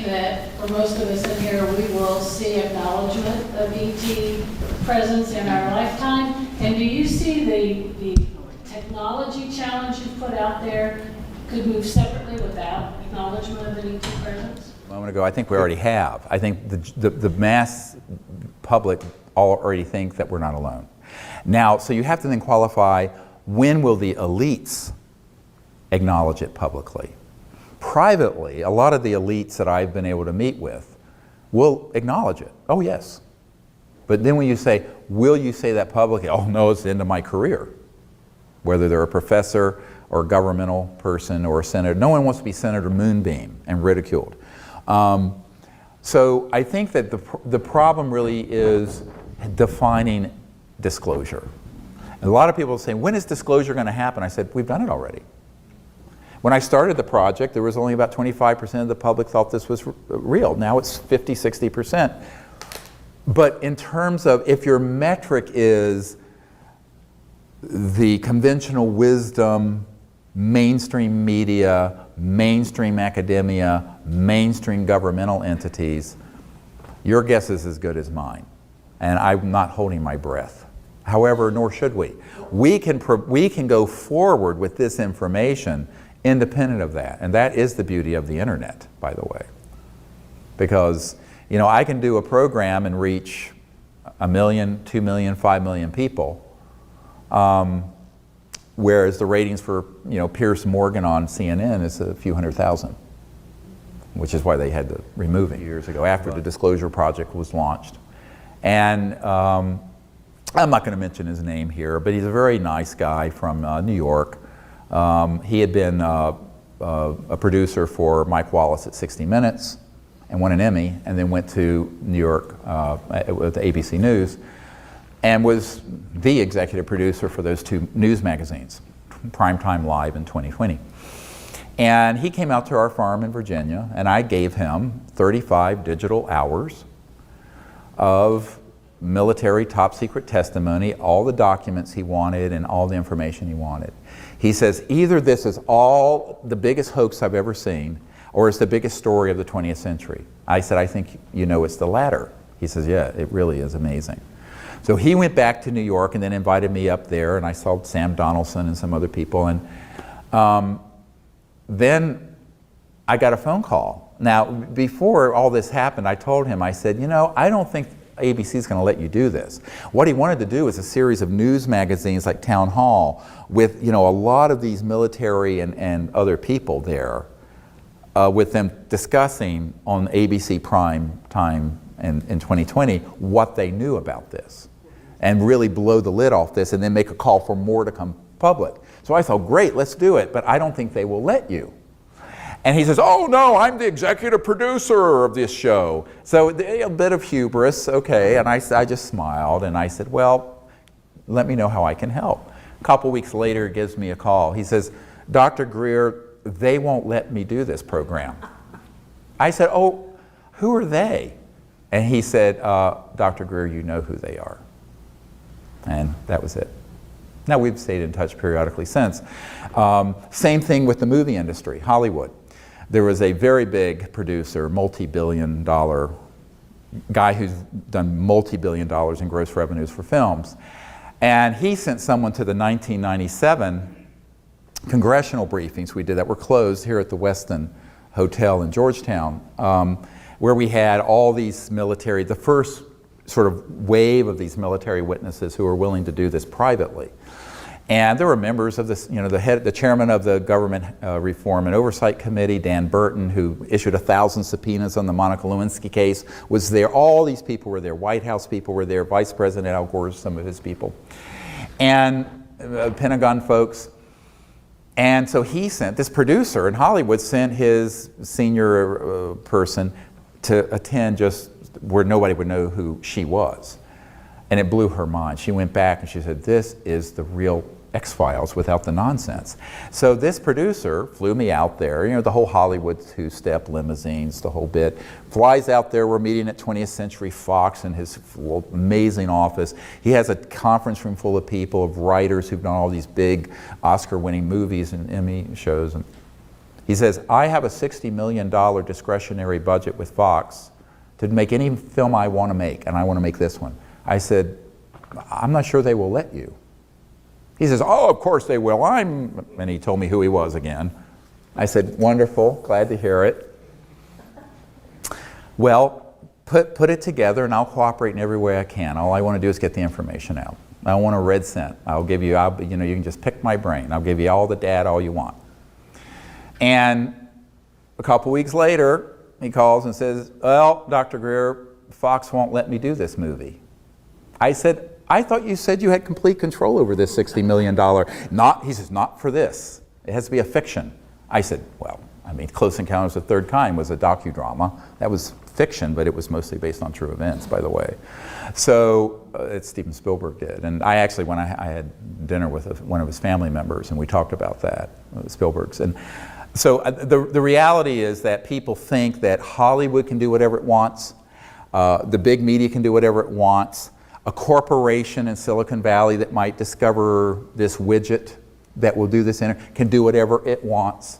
think that for most of us in here, we will see acknowledgement of ET presence in our lifetime? And do you see the technology challenge you put out there could move separately without acknowledgement of an ET presence? A moment ago, I think we already have. I think the mass public already think that we're not alone. Now, so you have to then qualify, when will the elites acknowledge it publicly? Privately, a lot of the elites that I've been able to meet with will acknowledge it. Oh, yes. But then when you say, will you say that publicly? Oh, no, it's the end of my career. Whether they're a professor or a governmental person or a senator. No one wants to be Senator Moonbeam and ridiculed. So I think that the problem really is defining disclosure. And a lot of people say, when is disclosure going to happen? I said, we've done it already. When I started the project, there was only about 25% of the public thought this was real. Now it's 50, 60%. But in terms of, if your metric is the conventional wisdom, mainstream media, mainstream academia, mainstream governmental entities, your guess is as good as mine. And I'm not holding my breath. However, nor should we. We can go forward with this information independent of that. And that is the beauty of the internet, by the way. Because, you know, I can do a program and reach 1 million, 2 million, 5 million people. Whereas the ratings for, you know, Piers Morgan on CNN is a few 100,000, which is why they had to remove it years ago after the Disclosure Project was launched. And I'm not going to mention his name here, but he's a very nice guy from New York. He had been a producer for Mike Wallace at 60 Minutes and won an Emmy, and then went to New York with ABC News and was the executive producer for those 2 news magazines, Primetime Live in 2020. And he came out to our farm in Virginia, and I gave him 35 digital hours of military top secret testimony, all the documents he wanted and all the information he wanted. He says, either this is all the biggest hoax I've ever seen, or it's the biggest story of the 20th century. I said, I think you know it's the latter. He says, yeah, it really is amazing. So he went back to New York and then invited me up there, and I saw Sam Donaldson and some other people. And then I got a phone call. Now, before all this happened, I told him, I said, you know, I don't think ABC is going to let you do this. What he wanted to do was a series of news magazines like Town Hall with, you know, a lot of these military and other people there, with them discussing on ABC prime time in 2020 what they knew about this, and really blow the lid off this and then make a call for more to come public. So I thought, great, let's do it, but I don't think they will let you. And he says, oh no, I'm the executive producer of this show. So a bit of hubris, okay, and I just smiled and I said, well, let me know how I can help. A couple weeks later, he gives me a call. He says, Dr. Greer, they won't let me do this program. I said, oh, who are they? And he said, Dr. Greer, you know who they are. And that was it. Now, we've stayed in touch periodically since. Same thing with the movie industry, Hollywood. There was a very big producer, multi-billion-dollar guy who's done multi-billion dollars in gross revenues for films. And he sent someone to the 1997 congressional briefings we did that were closed here at the Westin Hotel in Georgetown, where we had all these military, the first sort of wave of these military witnesses who were willing to do this privately. And there were members of this, you know, the chairman of the Government Reform and Oversight Committee, Dan Burton, who issued 1,000 subpoenas on the Monica Lewinsky case, was there. All these people were there. White House people were there. Vice President Al Gore, some of his people. And Pentagon folks. And so he sent, this producer in Hollywood sent his senior person to attend just where nobody would know who she was. And it blew her mind. She went back and she said, this is the real X-Files without the nonsense. So this producer flew me out there, you know, the whole Hollywood two-step limousines, the whole bit. Flies out there, we're meeting at 20th Century Fox in his amazing office. He has a conference room full of people, of writers who've done all these big Oscar-winning movies and Emmy shows. He says, I have a $60 million discretionary budget with Fox to make any film I want to make, and I want to make this one. I said, I'm not sure they will let you. He says, oh, of course they will. And he told me who he was again. I said, wonderful, glad to hear it. Well, put it together and I'll cooperate in every way I can. All I want to do is get the information out. I don't want a red cent. I'll give you, you know, you can just pick my brain. I'll give you all the data, all you want. And a couple weeks later, he calls and says, well, Dr. Greer, Fox won't let me do this movie. I said, I thought you said you had complete control over this $60 million. He says, not for this. It has to be a fiction. I said, well, I mean, Close Encounters of the Third Kind was a docudrama. That was fiction, but it was mostly based on true events, by the way. So Steven Spielberg did. And I actually, when I had dinner with one of his family members, and we talked about that, Spielberg's. And so the reality is that people think that Hollywood can do whatever it wants, the big media can do whatever it wants, a corporation in Silicon Valley that might discover this widget that will do this can do whatever it wants.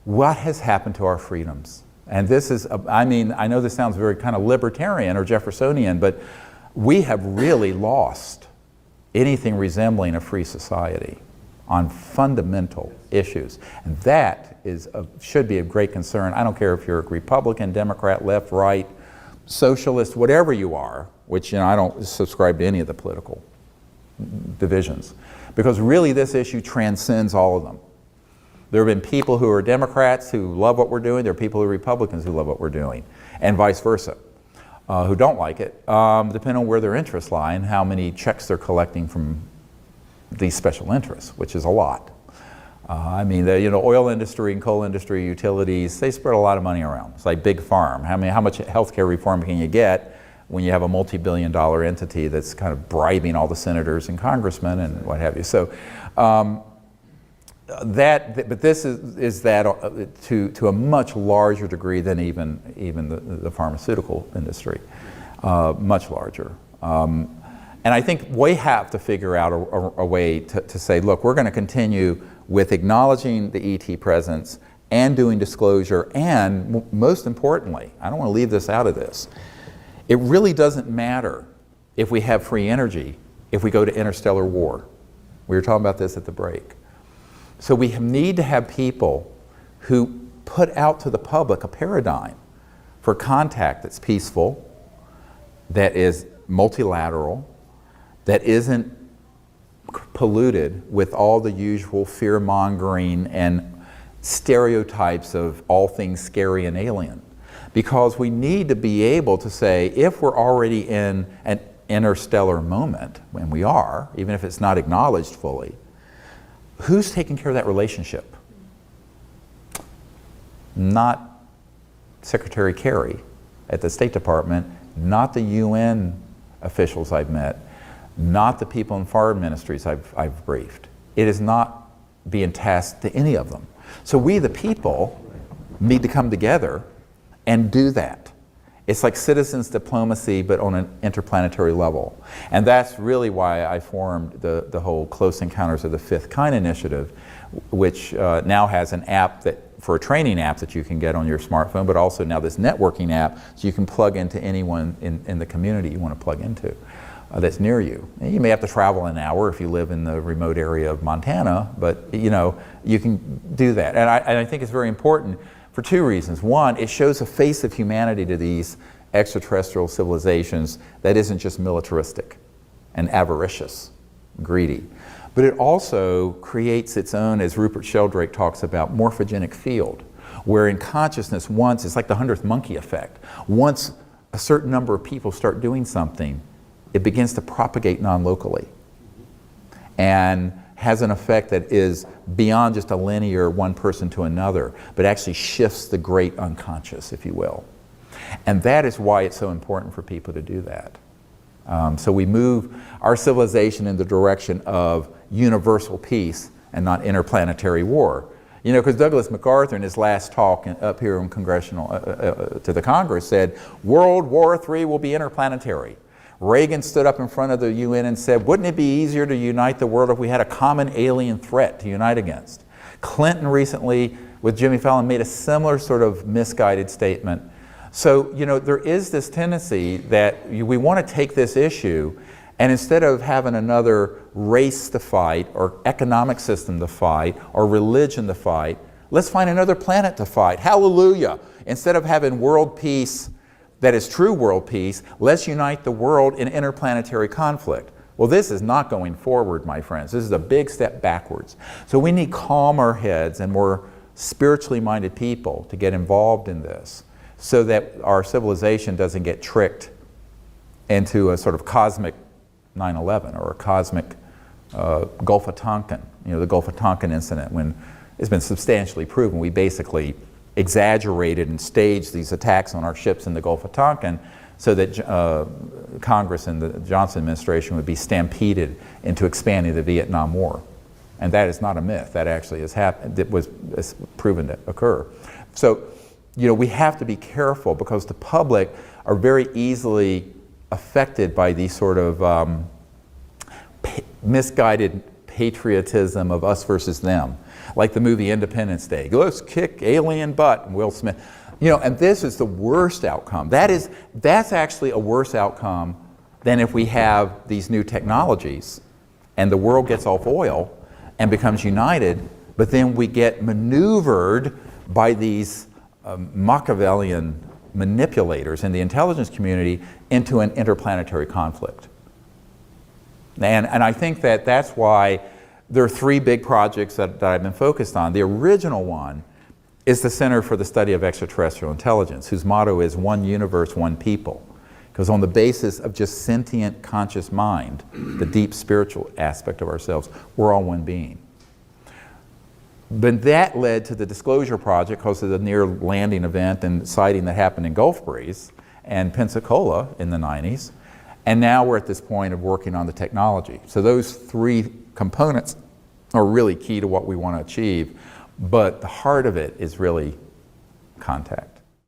What has happened to our freedoms? And this is, I mean, I know this sounds very kind of libertarian or Jeffersonian, but we have really lost anything resembling a free society on fundamental issues. And that should be of great concern. I don't care if you're a Republican, Democrat, left, right, socialist, whatever you are, which, you know, I don't subscribe to any of the political divisions, because really this issue transcends all of them. There have been people who are Democrats who love what we're doing, there are people who are Republicans who love what we're doing, and vice versa, who don't like it, depending on where their interests lie and how many checks they're collecting from these special interests, which is a lot. I mean, the oil industry and coal industry, utilities, they spread a lot of money around. It's like big farm. How much healthcare reform can you get when you have a multi-billion-dollar entity that's kind of bribing all the senators and congressmen and what have you? So, but this is that to a much larger degree than even the pharmaceutical industry, much larger. And I think we have to figure out a way to say, look, we're going to continue with acknowledging the ET presence and doing disclosure, and most importantly, I don't want to leave this out of this, it really doesn't matter if we have free energy if we go to interstellar war. We were talking about this at the break. So we need to have people who put out to the public a paradigm for contact that's peaceful, that is multilateral, that isn't polluted with all the usual fear-mongering and stereotypes of all things scary and alien. Because we need to be able to say, if we're already in an interstellar moment, and we are, even if it's not acknowledged fully, who's taking care of that relationship? Not Secretary Kerry at the State Department, not the UN officials I've met, not the people in foreign ministries I've briefed. It is not being tasked to any of them. So we, the people, need to come together and do that. It's like citizens diplomacy, but on an interplanetary level. And that's really why I formed the whole Close Encounters of the Fifth Kind initiative, which now has an app for a training app that you can get on your smartphone, but also now this networking app so you can plug into anyone in the community you want to plug into that's near you. And you may have to travel an hour if you live in the remote area of Montana, but you can do that. And I think it's very important for two reasons. One, it shows a face of humanity to these extraterrestrial civilizations that isn't just militaristic and avaricious, greedy. But it also creates its own, as Rupert Sheldrake talks about, morphogenic field, where in consciousness, once, it's like the 100th monkey effect, once a certain number of people start doing something, it begins to propagate non-locally and has an effect that is beyond just a linear one person to another, but actually shifts the great unconscious, if you will. And that is why it's so important for people to do that. So we move our civilization in the direction of universal peace and not interplanetary war. Because Douglas MacArthur in his last talk up here in congressional, to the Congress said, World War III will be interplanetary. Reagan stood up in front of the UN and said, wouldn't it be easier to unite the world if we had a common alien threat to unite against? Clinton recently with Jimmy Fallon made a similar sort of misguided statement. So, you know, there is this tendency that we want to take this issue and instead of having another race to fight or economic system to fight or religion to fight, let's find another planet to fight. Hallelujah. Instead of having world peace that is true world peace, let's unite the world in interplanetary conflict. Well, this is not going forward, my friends. This is a big step backwards. So we need calmer heads and more spiritually minded people to get involved in this so that our civilization doesn't get tricked into a sort of cosmic 9/11 or a cosmic Gulf of Tonkin. You know, the Gulf of Tonkin incident, when it's been substantially proven we basically exaggerated and staged these attacks on our ships in the Gulf of Tonkin so that Congress and the Johnson administration would be stampeded into expanding the Vietnam War. And that is not a myth. That actually has happened. It was proven to occur. So, you know, we have to be careful because the public are very easily affected by these sort of misguided patriotism of us versus them. Like the movie Independence Day. Let's kick alien butt, and Will Smith. You know, and this is the worst outcome. That's actually a worse outcome than if we have these new technologies and the world gets off oil and becomes united, but then we get maneuvered by these Machiavellian manipulators in the intelligence community into an interplanetary conflict. And I think that that's why there are three big projects that I've been focused on. The original one is the Center for the Study of Extraterrestrial Intelligence, whose motto is one universe, one people. Because on the basis of just sentient conscious mind, the deep spiritual aspect of ourselves, we're all one being. But that led to the Disclosure Project because of the near landing event and sighting that happened in Gulf Breeze and Pensacola in the 90s. And now we're at this point of working on the technology. So those three components are really key to what we want to achieve. But the heart of it is really contact.